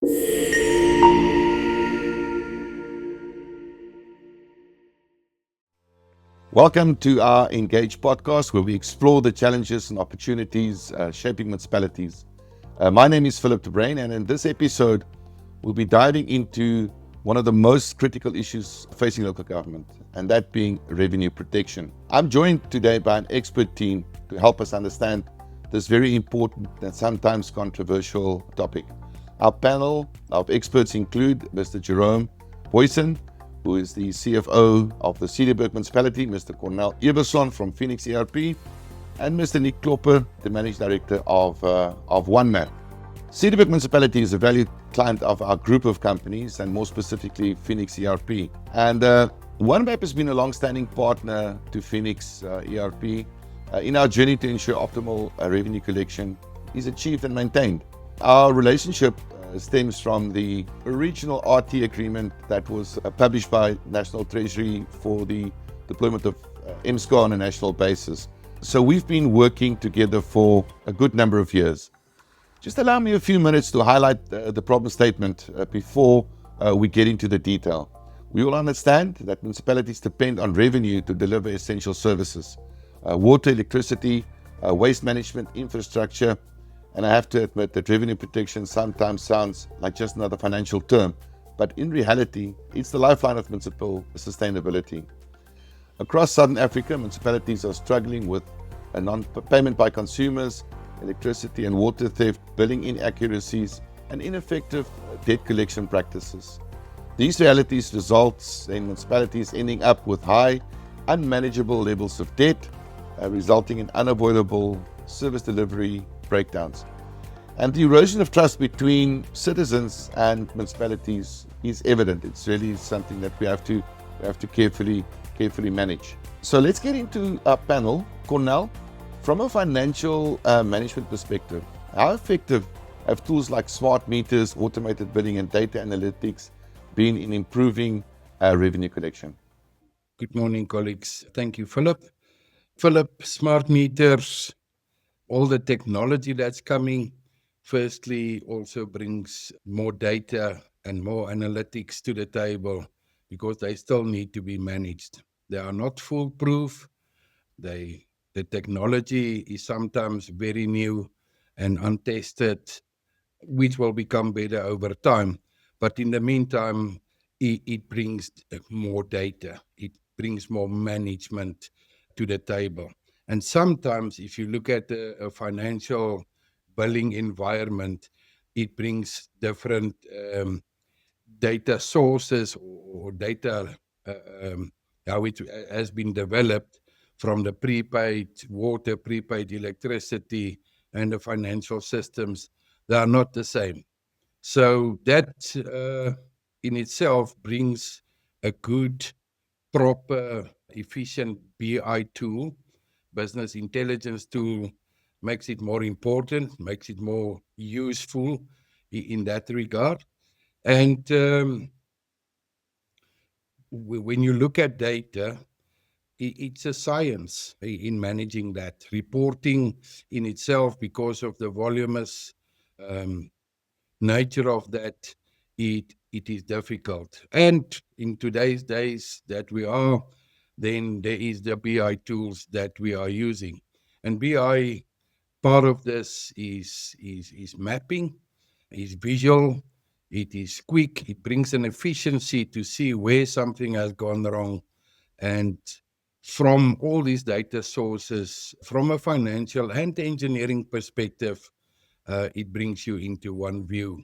Welcome to our Engage podcast, where we explore the challenges and opportunities shaping municipalities. My name is Philip de Bruin, and in this episode, we'll be diving into one of the most critical issues facing local government, and that being revenue protection. I'm joined today by an expert team to help us understand this very important and sometimes controversial topic. Our panel of experts include Mr. Jerome Booysen, who is the CFO of the Cederberg Municipality, Mr. Cornel Ebersohn from PhoenixERP, and Mr. Nic Klopper, the Managing Director of OneMap. Cederberg Municipality is a valued client of our group of companies, and more specifically PhoenixERP. And OneMap has been a long-standing partner to PhoenixERP in our journey to ensure optimal revenue collection is achieved and maintained. Our relationship stems from the original RT agreement that was published by National Treasury for the deployment of MSCA on a national basis. So we've been working together for a good number of years. Just allow me a few minutes to highlight the problem statement before we get into the detail. We all understand that municipalities depend on revenue to deliver essential services, water, electricity, waste management, infrastructure. And I have to admit that revenue protection sometimes sounds like just another financial term, but in reality, it's the lifeline of municipal sustainability. Across Southern Africa, municipalities are struggling with a non-payment by consumers, electricity and water theft, billing inaccuracies, and ineffective debt collection practices. These realities results in municipalities ending up with high, unmanageable levels of debt, resulting in unavoidable service delivery breakdowns. And the erosion of trust between citizens and municipalities is evident. It's really something that we have to carefully manage. So let's get into our panel. Cornel, from a financial management perspective, how effective have tools like smart meters, automated billing, and data analytics been in improving revenue collection? Good morning, colleagues. Thank you, Philip. Philip, smart meters, all the technology that's coming, firstly, also brings more data and more analytics to the table because they still need to be managed. They are not foolproof. The technology is sometimes very new and untested, which will become better over time. But in the meantime, it brings more data. It brings more management to the table. And sometimes, if you look at a financial billing environment, it brings different data sources or data, how it has been developed from the prepaid water, prepaid electricity, and the financial systems. They are not the same. So that in itself brings a good, proper, efficient BI tool, business intelligence tool, makes it more important, makes it more useful in that regard. And when you look at data, it's a science in managing that. Reporting in itself, because of the voluminous nature of that, it is difficult. And in today's days that we are, then there is the BI tools that we are using. And BI, part of this is mapping, is visual, it is quick, it brings an efficiency to see where something has gone wrong. And from all these data sources, from a financial and engineering perspective, it brings you into one view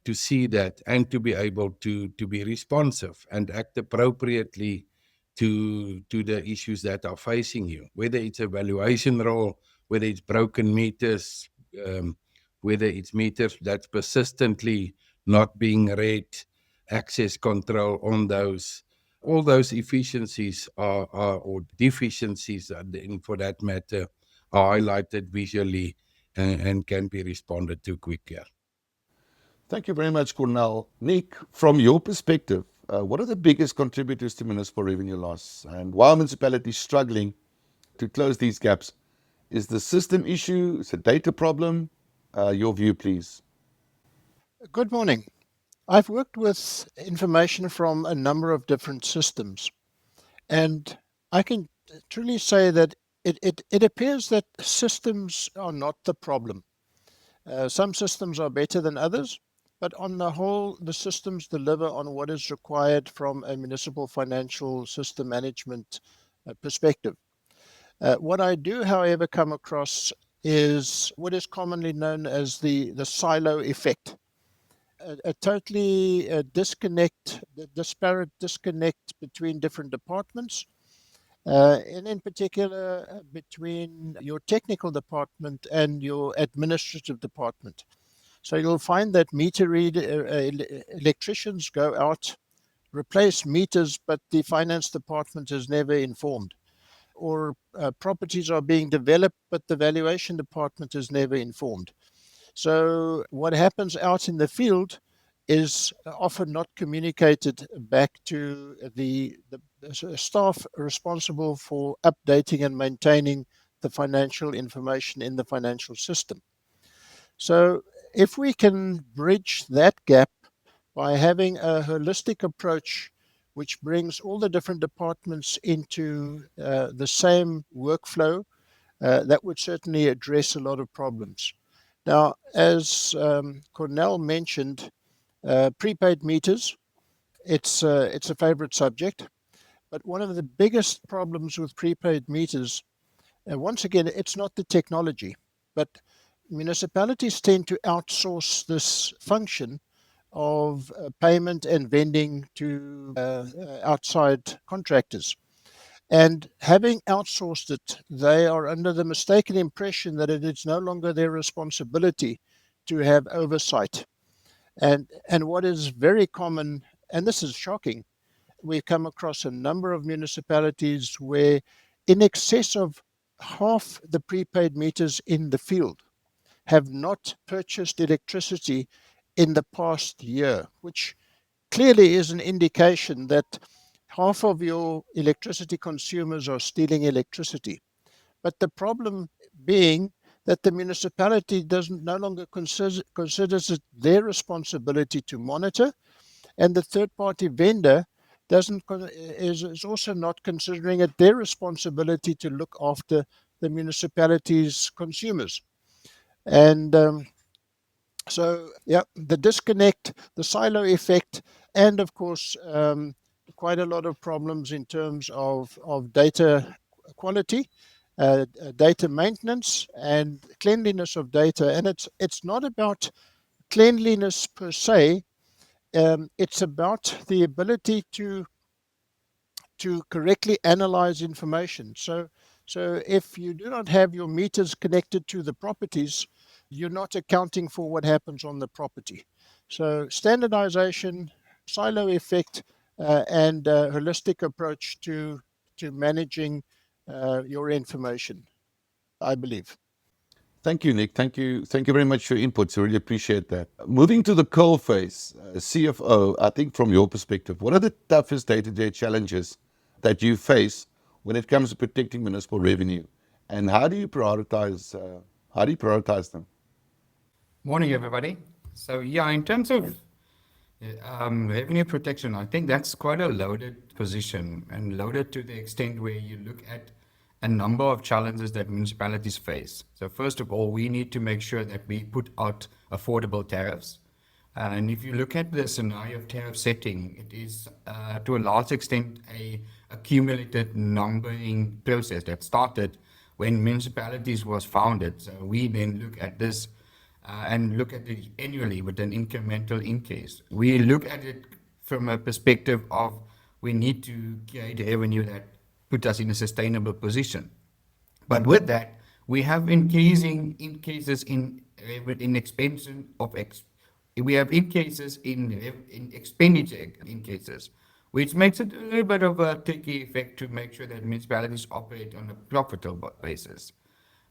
to see that and to be able to be responsive and act appropriately to the issues that are facing you, whether it's a valuation role, whether it's broken meters, whether it's meters that's persistently not being read, access control on those. All those efficiencies or deficiencies, for that matter, are highlighted visually and can be responded to quicker. Thank you very much, Cornel. Nic, from your perspective, what are the biggest contributors to municipal revenue loss? And while municipalities struggling to close these gaps, is the system issue, is it a data problem? Your view, please. Good morning. I've worked with information from a number of different systems, and I can truly say that it appears that systems are not the problem. Some systems are better than others, but on the whole, the systems deliver on what is required from a municipal financial system management perspective. What I do, however, come across is what is commonly known as the silo effect. A totally disconnect, disparate disconnect between different departments, and in particular between your technical department and your administrative department. So you'll find that electricians go out, replace meters, but the finance department is never informed. Or properties are being developed, but the valuation department is never informed. So what happens out in the field is often not communicated back to the staff responsible for updating and maintaining the financial information in the financial system. So if we can bridge that gap by having a holistic approach which brings all the different departments into the same workflow, that would certainly address a lot of problems. Now, as Cornel mentioned, prepaid meters, it's a favorite subject. But one of the biggest problems with prepaid meters, once again, it's not the technology, but municipalities tend to outsource this function of payment and vending to outside contractors. And having outsourced it, they are under the mistaken impression that it is no longer their responsibility to have oversight. And what is very common, and this is shocking, we've come across a number of municipalities where in excess of half the prepaid meters in the field have not purchased electricity in the past year, which clearly is an indication that half of your electricity consumers are stealing electricity. But the problem being that the municipality doesn't no longer considers it their responsibility to monitor, and the third party vendor doesn't is also not considering it their responsibility to look after the municipality's consumers. And so, yeah, the disconnect, the silo effect, and of course, quite a lot of problems in terms of data quality, data maintenance, and cleanliness of data. And it's not about cleanliness per se. It's about the ability to correctly analyze information. So if you do not have your meters connected to the properties, you're not accounting for what happens on the property. So standardization, silo effect, and a holistic approach to managing your information, I believe. Thank you, Nick. Thank you very much for your inputs. I really appreciate that. Moving to the coal face, CFO, I think from your perspective, what are the toughest day-to-day challenges that you face when it comes to protecting municipal revenue, and how do you prioritize? How do you prioritize them? Morning, everybody. So, yeah, in terms of revenue protection, I think that's quite a loaded position and loaded to the extent where you look at a number of challenges that municipalities face. So, first of all, we need to make sure that we put out affordable tariffs. And if you look at the scenario of tariff setting, it is to a large extent a accumulated numbering process that started when municipalities was founded. So we then look at this and look at it annually with an incremental increase. We look at it from a perspective of we need to create revenue that put us in a sustainable position. But with that, we have increasing increases in expansion of we have increases in expenditure increases, which makes it a little bit of a tricky effect to make sure that municipalities operate on a profitable basis.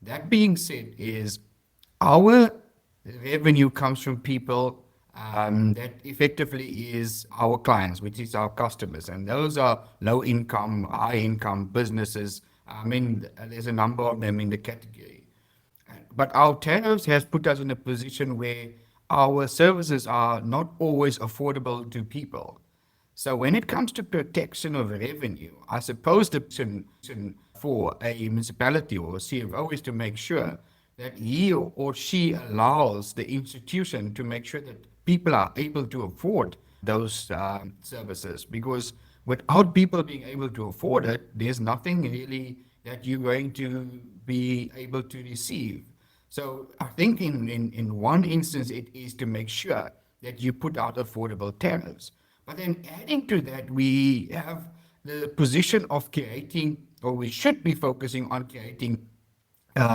That being said, is our revenue comes from people that effectively is our clients, which is our customers, and those are low income, high income businesses. I mean, there's a number of them in the category. But our tariffs has put us in a position where our services are not always affordable to people. So when it comes to protection of revenue, I suppose the position for a municipality or a CFO is to make sure that he or she allows the institution to make sure that people are able to afford those services. Because without people being able to afford it, there's nothing really that you're going to be able to receive. So I think in one instance, it is to make sure that you put out affordable tariffs. But then adding to that, we have the position of creating, or we should be focusing on creating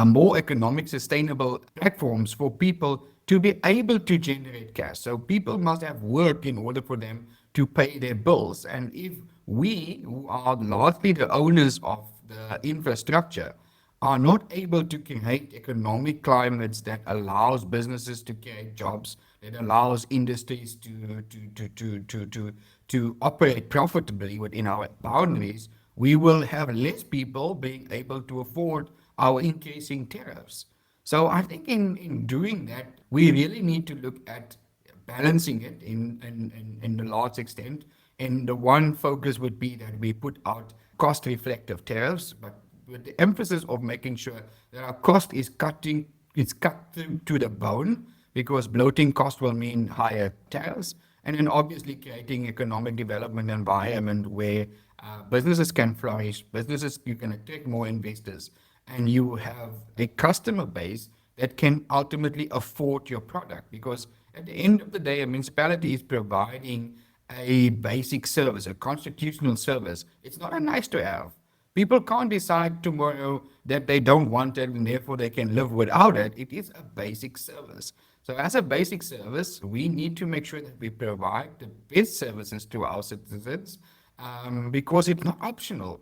more economic sustainable platforms for people to be able to generate cash. So people must have work in order for them to pay their bills. And if we, who are largely the owners of the infrastructure, are not able to create economic climates that allows businesses to create jobs, that allows industries to operate profitably within our boundaries, we will have less people being able to afford our increasing tariffs. So I think in doing that, we really need to look at balancing it in the large extent. And the one focus would be that we put out cost reflective tariffs, but with the emphasis of making sure that our cost is cut through to the bone, because bloating cost will mean higher tariffs, and then obviously creating economic development environment where businesses can flourish, you can attract more investors, and you have a customer base that can ultimately afford your product. Because at the end of the day, a municipality is providing a basic service, a constitutional service. It's not a nice to have. People can't decide tomorrow that they don't want it and therefore they can live without it. It is a basic service. So as a basic service, we need to make sure that we provide the best services to our citizens, because it's not optional.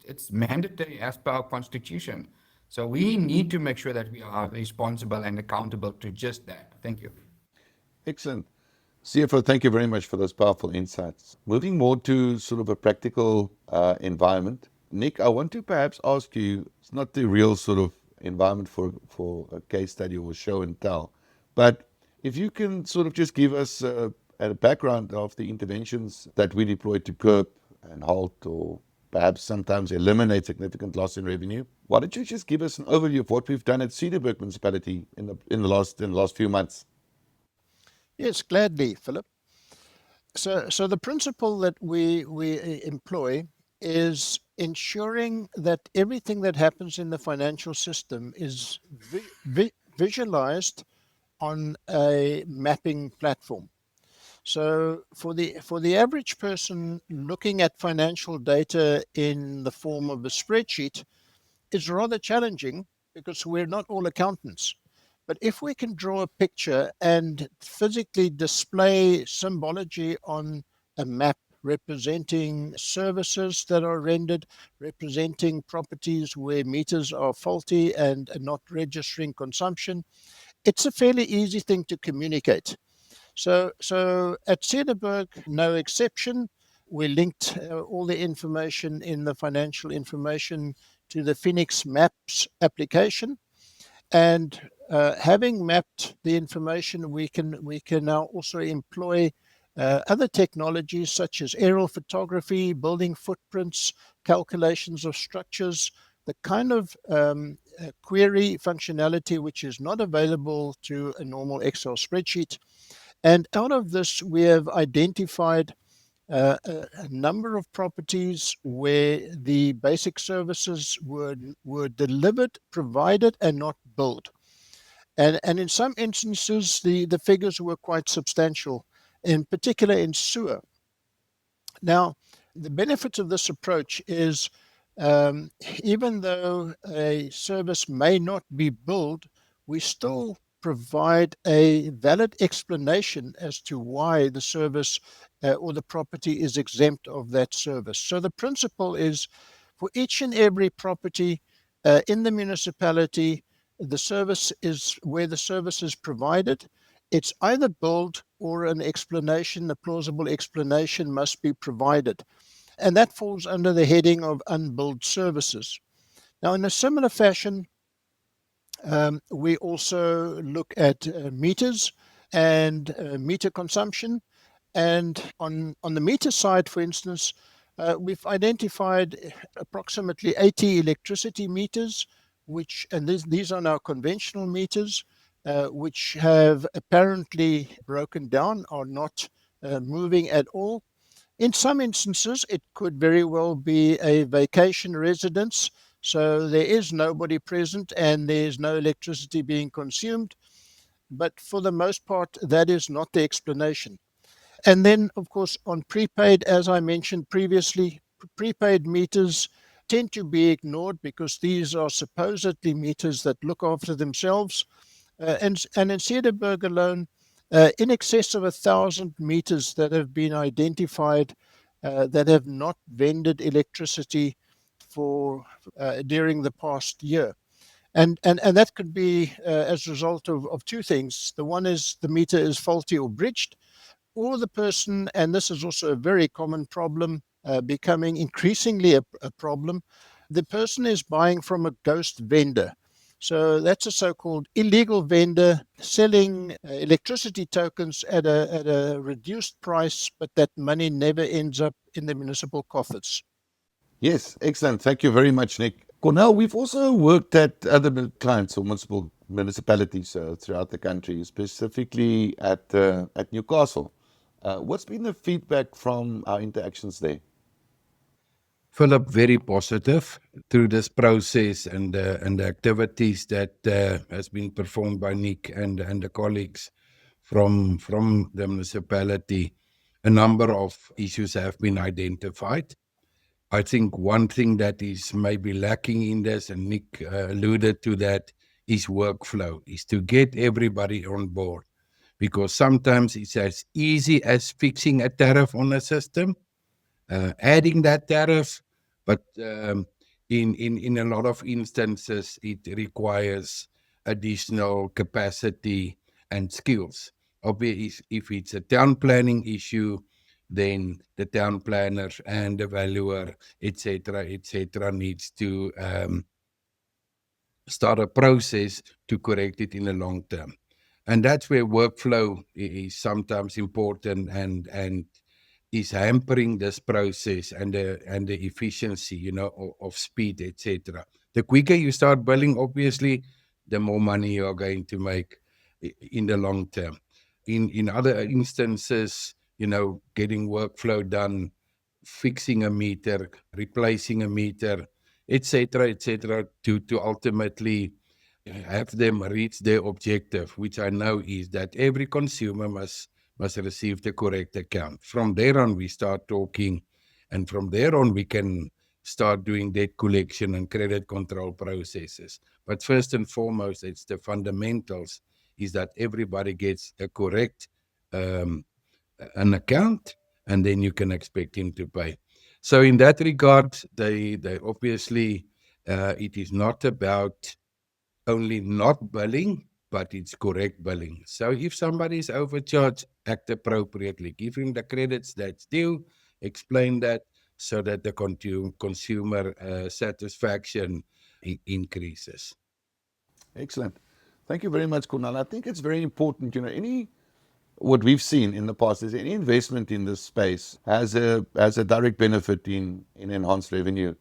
It's mandatory as per our constitution. So we need to make sure that we are responsible and accountable to just that. Thank you. Excellent. CFO, thank you very much for those powerful insights. Moving more to sort of a practical environment. Nic, I want to perhaps ask you, it's not the real sort of environment for a case study or show and tell, but if you can sort of just give us a background of the interventions that we deploy to curb and halt or perhaps sometimes eliminate significant loss in revenue. Why don't you just give us an overview of what we've done at Cederberg Municipality in the last few months? Yes, gladly, Philip. So the principle that we employ is ensuring that everything that happens in the financial system is visualized on a mapping platform. So for the average person looking at financial data in the form of a spreadsheet is rather challenging, because we're not all accountants. But if we can draw a picture and physically display symbology on a map representing services that are rendered, representing properties where meters are faulty and not registering consumption, it's a fairly easy thing to communicate. So at Cederberg, no exception. We linked all the information in the financial information to the Phoenix Maps application. And having mapped the information, we can now also employ other technologies such as aerial photography, building footprints, calculations of structures, the kind of query functionality which is not available to a normal Excel spreadsheet. And out of this, we have identified a number of properties where the basic services were delivered, provided, and not billed. And in some instances, the figures were quite substantial, in particular in sewer. Now, the benefit of this approach is even though a service may not be billed, we still provide a valid explanation as to why the service or the property is exempt of that service. So the principle is, for each and every property in the municipality, the service is where the service is provided. It's either billed or an explanation, a plausible explanation must be provided. And that falls under the heading of unbilled services. Now, in a similar fashion, we also look at meters. and meter consumption. And on the meter side, for instance, we've identified approximately 80 electricity meters, and these are now conventional meters, which have apparently broken down, are not moving at all. In some instances, it could very well be a vacation residence, so there is nobody present and there's no electricity being consumed. But for the most part, that is not the explanation. And then, of course, on prepaid, as I mentioned previously, prepaid meters tend to be ignored because these are supposedly meters that look after themselves. And in Cederberg alone, in excess of 1,000 meters that have been identified that have not vended electricity for during the past year. And that could be as a result of two things. The one is the meter is faulty or bridged, or the person, and this is also a very common problem, becoming increasingly a problem, the person is buying from a ghost vendor. So that's a so-called illegal vendor selling electricity tokens at a reduced price, but that money never ends up in the municipal coffers. Yes, excellent. Thank you very much, Nic. Cornel, we've also worked at other clients or municipalities throughout the country, specifically at Newcastle. What's been the feedback from our interactions there? Philip, very positive through this process and the activities that has been performed by Nic and the colleagues from the municipality. A number of issues have been identified. I think one thing that is maybe lacking in this, and Nic alluded to that, is workflow, is to get everybody on board. Because sometimes it's as easy as fixing a tariff on a system, adding that tariff, but in a lot of instances, it requires additional capacity and skills. Obviously, if it's a town planning issue, then the town planner and the valuer, etc., needs to start a process to correct it in the long term. And that's where workflow is sometimes important and is hampering this process and the efficiency, of speed, etc. The quicker you start billing, obviously, the more money you are going to make in the long term. In other instances, getting workflow done, fixing a meter, replacing a meter, etc., to ultimately have them reach their objective, which I know is that every consumer must receive the correct account. From there on, we start talking, and from there on, we can start doing debt collection and credit control processes. But first and foremost, it's the fundamentals, is that everybody gets a correct an account, and then you can expect him to pay. So in that regard, they obviously, it is not about only not billing, but it's correct billing. So if somebody is overcharged, act appropriately. Give him the credits that's due, explain that, so that the consumer satisfaction increases. Excellent. Thank you very much, Cornel. I think it's very important, what we've seen in the past is any investment in this space has a direct benefit in enhanced revenue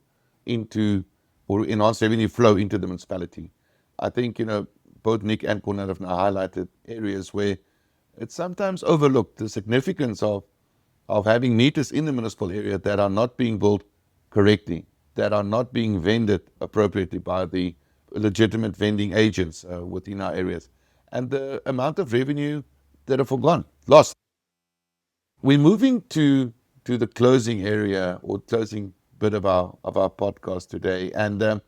enhanced revenue flow into the municipality. I think, both Nic and Cornel have now highlighted areas where it's sometimes overlooked the significance of having meters in the municipal area that are not being built correctly, that are not being vended appropriately by the legitimate vending agents within our areas, and the amount of revenue that are forgone, lost. We're moving to the closing area or closing bit of our podcast today. And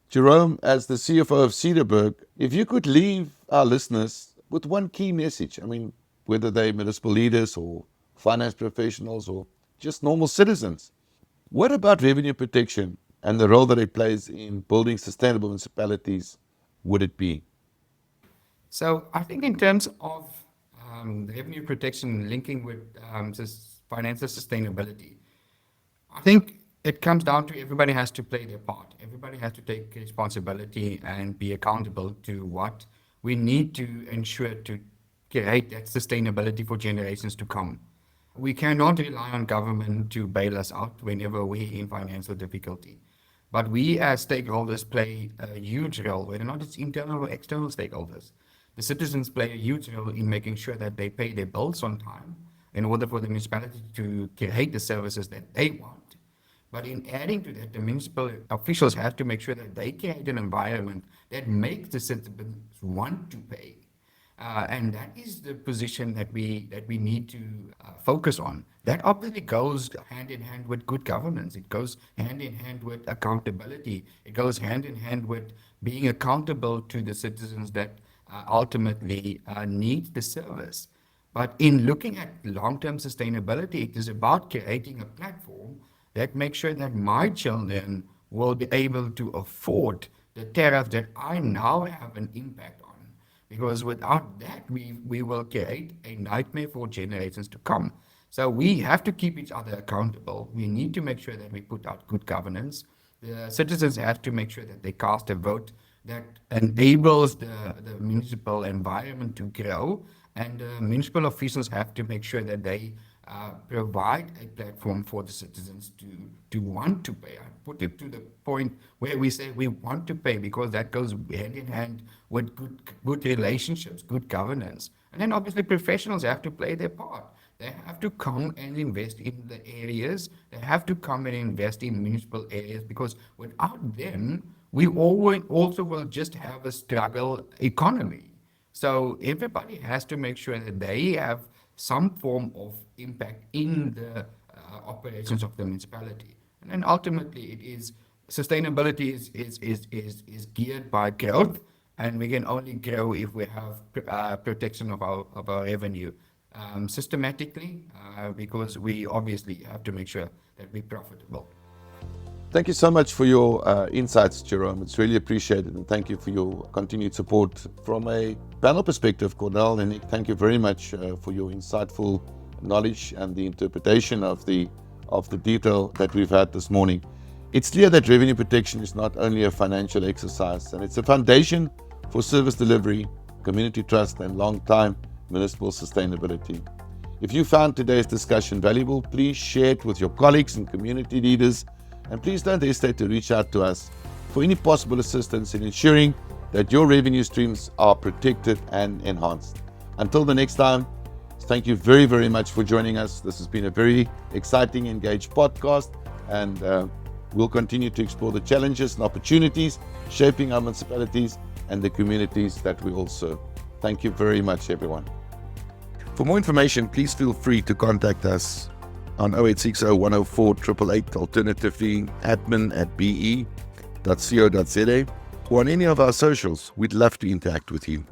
Jerome, as the CFO of Cederberg, if you could leave our listeners with one key message, whether they're municipal leaders or finance professionals or just normal citizens, what about revenue protection and the role that it plays in building sustainable municipalities would it be? So I think in terms of revenue protection linking with financial sustainability, I think it comes down to everybody has to play their part. Everybody has to take responsibility and be accountable to what we need to ensure to create that sustainability for generations to come. We cannot rely on government to bail us out whenever we're in financial difficulty. But we as stakeholders play a huge role, whether or not it's internal or external stakeholders. The citizens play a huge role in making sure that they pay their bills on time in order for the municipality to create the services that they want. But in adding to that, the municipal officials have to make sure that they create an environment that makes the citizens want to pay. And that is the position that we need to focus on. That obviously goes hand in hand with good governance. It goes hand in hand with accountability. It goes hand in hand with being accountable to the citizens that ultimately need the service. But in looking at long-term sustainability, it is about creating a platform that makes sure that my children will be able to afford the tariff that I now have an impact on. Because without that, we will create a nightmare for generations to come. So we have to keep each other accountable. We need to make sure that we put out good governance. The citizens have to make sure that they cast a vote that enables the municipal environment to grow. And municipal officials have to make sure that they provide a platform for the citizens to want to pay. I put it to the point where we say we want to pay, because that goes hand in hand with good relationships, good governance. And then obviously professionals have to play their part. They have to come and invest in the areas. They have to come and invest in municipal areas, because without them, we also will just have a struggle economy. So everybody has to make sure that they have some form of impact in the operations of the municipality. And then ultimately it is sustainability is geared by growth, and we can only grow if we have protection of our revenue systematically, because we obviously have to make sure that we're profitable. Thank you so much for your insights, Jerome. It's really appreciated, and thank you for your continued support. From a panel perspective, Cornel and Nic, thank you very much for your insightful knowledge and the interpretation of the detail that we've had this morning. It's clear that revenue protection is not only a financial exercise, and it's a foundation for service delivery, community trust, and long-time municipal sustainability. If you found today's discussion valuable, please share it with your colleagues and community leaders. And please don't hesitate to reach out to us for any possible assistance in ensuring that your revenue streams are protected and enhanced. Until the next time, thank you very, very much for joining us. This has been a very exciting, engaged podcast, and we'll continue to explore the challenges and opportunities shaping our municipalities and the communities that we all serve. Thank you very much, everyone. For more information, please feel free to contact us on 0860 104 888, alternatively admin@be.co.za, or on any of our socials. We'd love to interact with you.